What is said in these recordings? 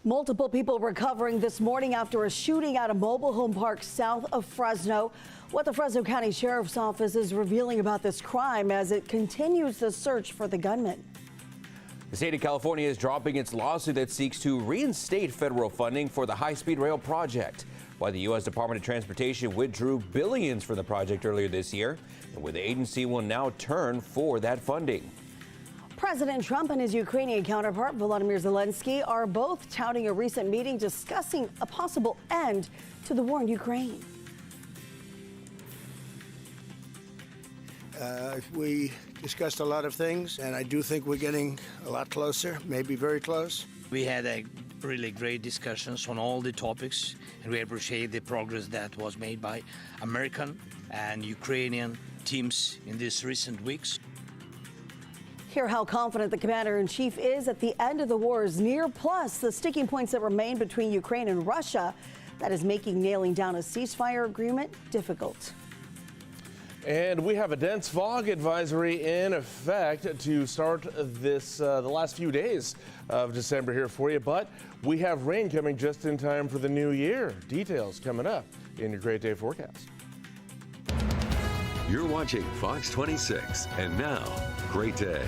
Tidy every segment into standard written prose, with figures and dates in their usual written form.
Multiple people recovering this morning after a shooting at a mobile home park south of Fresno. What the Fresno County Sheriff's Office is revealing about this crime as it continues the search for the gunman. The state of California is dropping its lawsuit that seeks to reinstate federal funding for the high-speed rail project, while the U.S. Department of Transportation withdrew billions from the project earlier this year, and where the agency will now turn for that funding. President Trump and his Ukrainian counterpart, Volodymyr Zelensky, are both touting a recent meeting discussing a possible end to the war in Ukraine. We discussed a lot of things, and I do think we're getting a lot closer, maybe very close. We had a really great discussions on all the topics, and we appreciate the progress that was made by American and Ukrainian teams in these recent weeks. Hear how confident the commander-in-chief is at the end of the war is near, plus the sticking points that remain between Ukraine and Russia that is making nailing down a ceasefire agreement difficult. And we have a dense fog advisory in effect to start this the last few days of December here for you, but we have rain coming just in time for the new year. Details coming up in your Great Day forecast. You're watching Fox 26, and now, Great Day.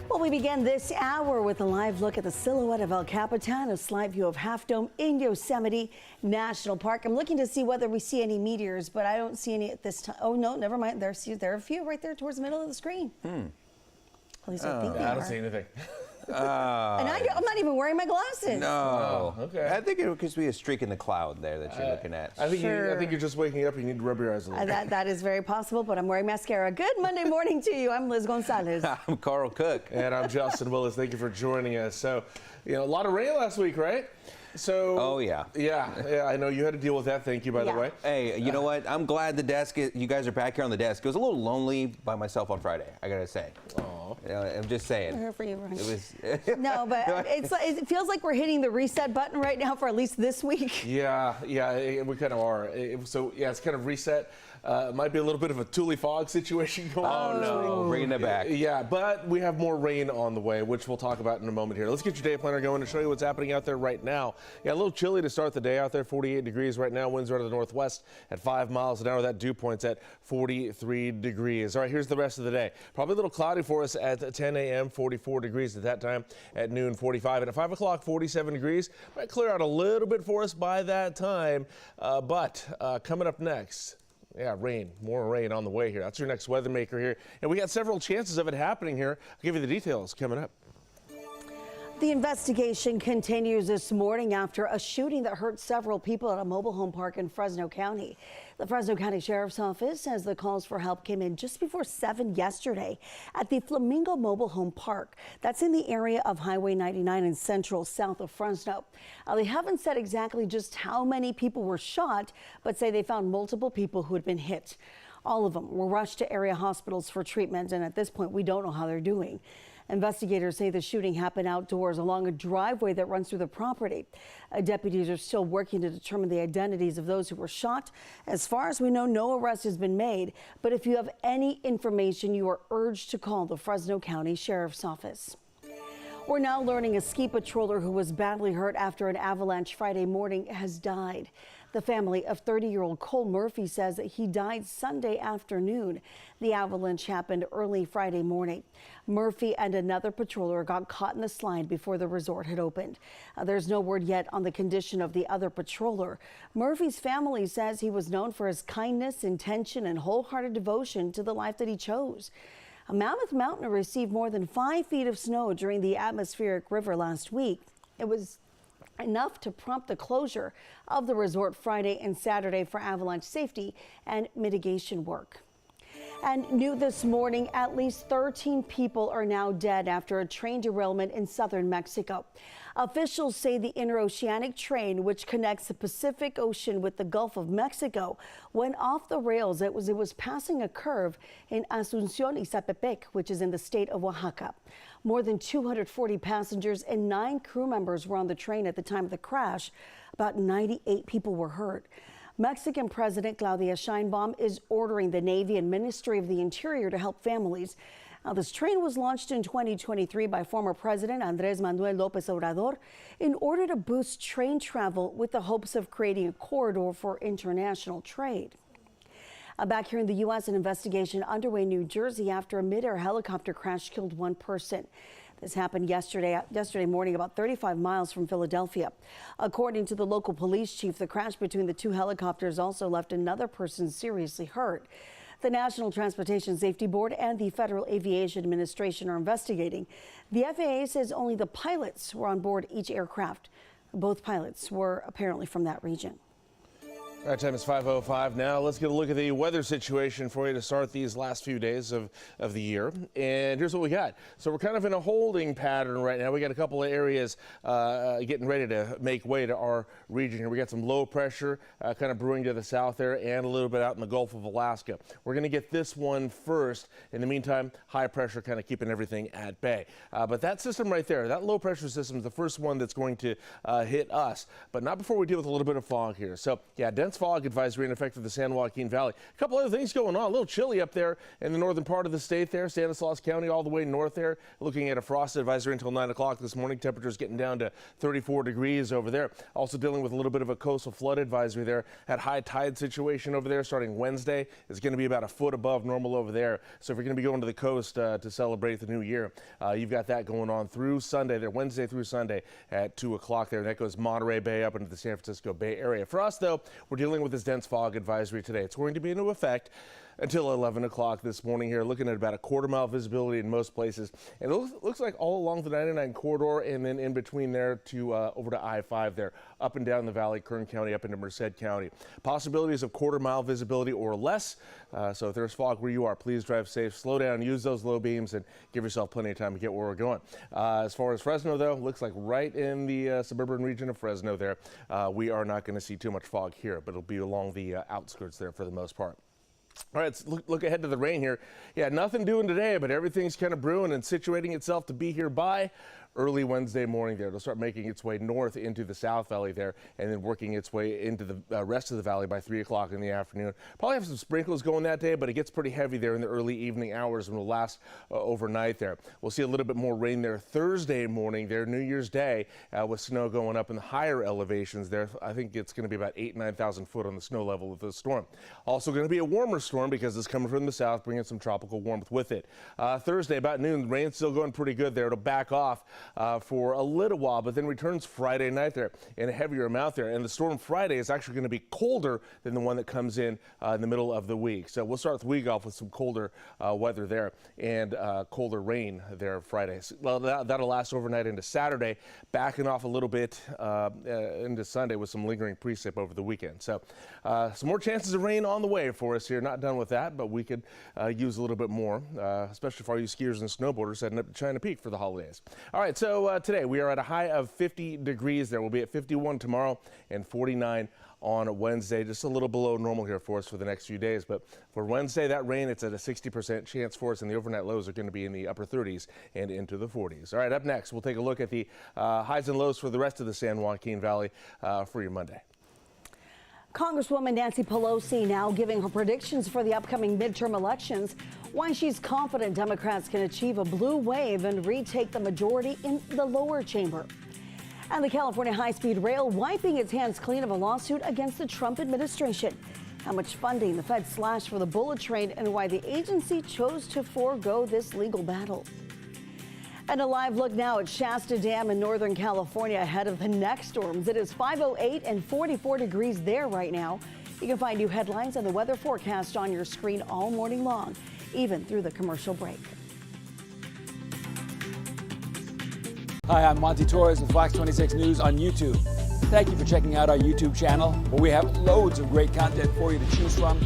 Well, we begin this hour with a live look at the silhouette of El Capitan, a slight view of Half Dome in Yosemite National Park. I'm looking to see whether we see any meteors, but I don't see any at this time. Oh, no, never mind. There are a few right there towards the middle of the screen. At least I think they are. I don't see anything. And I'm not even wearing my glasses. No. Oh, okay. I think it could be a streak in the cloud there that you're looking at. I think Sure. you're just waking up and you need to rub your eyes a little bit. That is very possible, but I'm wearing mascara. Good Monday morning to you. I'm Liz Gonzalez. I'm Carl Cook. And I'm Justin Willis. Thank you for joining us. So, a lot of rain last week, right? So. Oh, yeah. Yeah, I know you had to deal with that. Thank you, by the way. Hey, you know what? I'm glad you guys are back here on the desk. It was a little lonely by myself on Friday, I gotta say. I'm just saying. I'm here for you, Ryan. It was. No, but it feels like we're hitting the reset button right now for at least this week. Yeah, we kind of are. It's kind of reset. It might be a little bit of a Thule fog situation going on. Oh, no. Bringing it back. Yeah, but we have more rain on the way, which we'll talk about in a moment here. Let's get your day planner going and show you what's happening out there right now. Yeah, a little chilly to start the day out there, 48 degrees right now. Winds are out of the northwest at 5 miles an hour. That dew point's at 43 degrees. All right, here's the rest of the day. Probably a little cloudy for us at 10 a.m., 44 degrees at that time. At noon, 45. And at 5 o'clock, 47 degrees. Might clear out a little bit for us by that time. But coming up next, yeah, more rain on the way here. That's your next weather maker here. And we got several chances of it happening here. I'll give you the details coming up. The investigation continues this morning after a shooting that hurt several people at a mobile home park in Fresno County. The Fresno County Sheriff's Office says the calls for help came in just before 7 yesterday at the Flamingo Mobile Home Park. That's in the area of Highway 99 in central south of Fresno. They haven't said exactly just how many people were shot, but say they found multiple people who had been hit. All of them were rushed to area hospitals for treatment, and at this point, we don't know how they're doing. Investigators say the shooting happened outdoors along a driveway that runs through the property. Deputies are still working to determine the identities of those who were shot. As far as we know, no arrest has been made. But if you have any information, you are urged to call the Fresno County Sheriff's Office. We're now learning a ski patroller who was badly hurt after an avalanche Friday morning has died. The family of 30-year-old Cole Murphy says that he died Sunday afternoon. The avalanche happened early Friday morning. Murphy and another patroller got caught in the slide before the resort had opened. There's no word yet on the condition of the other patroller. Murphy's family says he was known for his kindness, intention, and wholehearted devotion to the life that he chose. Mammoth Mountain received more than 5 feet of snow during the atmospheric river last week. It was enough to prompt the closure of the resort Friday and Saturday for avalanche safety and mitigation work. And new this morning, at least 13 people are now dead after a train derailment in southern Mexico. Officials say the interoceanic train, which connects the Pacific Ocean with the Gulf of Mexico, went off the rails. It was passing a curve in Asunción y Zapepec, which is in the state of Oaxaca. More than 240 passengers and 9 crew members were on the train at the time of the crash. About 98 people were hurt. Mexican President Claudia Sheinbaum is ordering the Navy and Ministry of the Interior to help families Now, this train was launched in 2023 by former President Andrés Manuel López Obrador in order to boost train travel with the hopes of creating a corridor for international trade. Back here in the U.S., an investigation underway in New Jersey after a mid-air helicopter crash killed one person. This happened yesterday morning about 35 miles from Philadelphia. According to the local police chief, the crash between the two helicopters also left another person seriously hurt. The National Transportation Safety Board and the Federal Aviation Administration are investigating. The FAA says only the pilots were on board each aircraft. Both pilots were apparently from that region. All right, time is 5:05 now. Let's get a look at the weather situation for you to start these last few days of the year. And here's what we got. So we're kind of in a holding pattern right now. We got a couple of areas getting ready to make way to our region here. We got some low pressure kind of brewing to the south there and a little bit out in the Gulf of Alaska. We're going to get this one first. In the meantime, high pressure kind of keeping everything at bay. But that system right there, that low pressure system is the first one that's going to hit us, but not before we deal with a little bit of fog here. So yeah, dense fog advisory in effect for the San Joaquin Valley. A couple other things going on. A little chilly up there in the northern part of the state there, Stanislaus County all the way north there. Looking at a frost advisory until 9 o'clock this morning. Temperatures getting down to 34 degrees over there. Also dealing with a little bit of a coastal flood advisory there. Had high tide situation over there starting Wednesday. It's going to be about a foot above normal over there. So if you're going to be going to the coast to celebrate the new year, you've got that going on through Sunday there, Wednesday through Sunday at 2 o'clock there. That goes Monterey Bay up into the San Francisco Bay Area. For us, though, we're dealing with this dense fog advisory today. It's going to be into effect until 11 o'clock this morning here, looking at about a quarter-mile visibility in most places. And it looks like all along the 99 corridor and then in between there to over to I-5 there, up and down the valley, Kern County, up into Merced County. Possibilities of quarter-mile visibility or less. So if there's fog where you are, please drive safe, slow down, use those low beams, and give yourself plenty of time to get where we're going. As far as Fresno, though, looks like right in the suburban region of Fresno there, we are not going to see too much fog here, but it'll be along the outskirts there for the most part. All right, let's look ahead to the rain here. Yeah, nothing doing today, but everything's kind of brewing and situating itself to be here by early Wednesday morning there. It'll start making its way north into the South Valley there and then working its way into the rest of the valley by 3 o'clock in the afternoon. Probably have some sprinkles going that day, but it gets pretty heavy there in the early evening hours and will last overnight there. We'll see a little bit more rain there Thursday morning there, New Year's Day, with snow going up in the higher elevations there. I think it's going to be about 9,000 foot on the snow level of the storm. Also going to be a warmer storm because it's coming from the south, bringing some tropical warmth with it. Thursday about noon, the rain's still going pretty good there. It'll back off for a little while, but then returns Friday night there in a heavier amount there. And the storm Friday is actually going to be colder than the one that comes in the middle of the week. So we'll start the week off with some colder weather there and colder rain there Friday. Well, that'll last overnight into Saturday, backing off a little bit into Sunday with some lingering precip over the weekend. So some more chances of rain on the way for us here. Not done with that, but we could use a little bit more, especially for all you skiers and snowboarders heading up to China Peak for the holidays. All right, so today we are at a high of 50 degrees there. We'll be at 51 tomorrow and 49 on Wednesday, just a little below normal here for us for the next few days. But for Wednesday, that rain, it's at a 60% chance for us, and the overnight lows are going to be in the upper 30s and into the 40s. All right, up next, we'll take a look at the highs and lows for the rest of the San Joaquin Valley for your Monday. Congresswoman Nancy Pelosi now giving her predictions for the upcoming midterm elections, why she's confident Democrats can achieve a blue wave and retake the majority in the lower chamber. And the California high-speed rail wiping its hands clean of a lawsuit against the Trump administration. How much funding the Fed slashed for the bullet train and why the agency chose to forego this legal battle. And a live look now at Shasta Dam in Northern California ahead of the next storms. It is 5:08 and 44 degrees there right now. You can find new headlines and the weather forecast on your screen all morning long, even through the commercial break. Hi, I'm Monty Torres with Fox 26 News on YouTube. Thank you for checking out our YouTube channel, where we have loads of great content for you to choose from.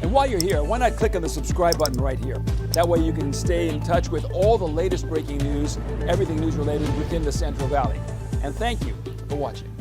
And while you're here, why not click on the subscribe button right here? That way you can stay in touch with all the latest breaking news, everything news related within the Central Valley. And thank you for watching.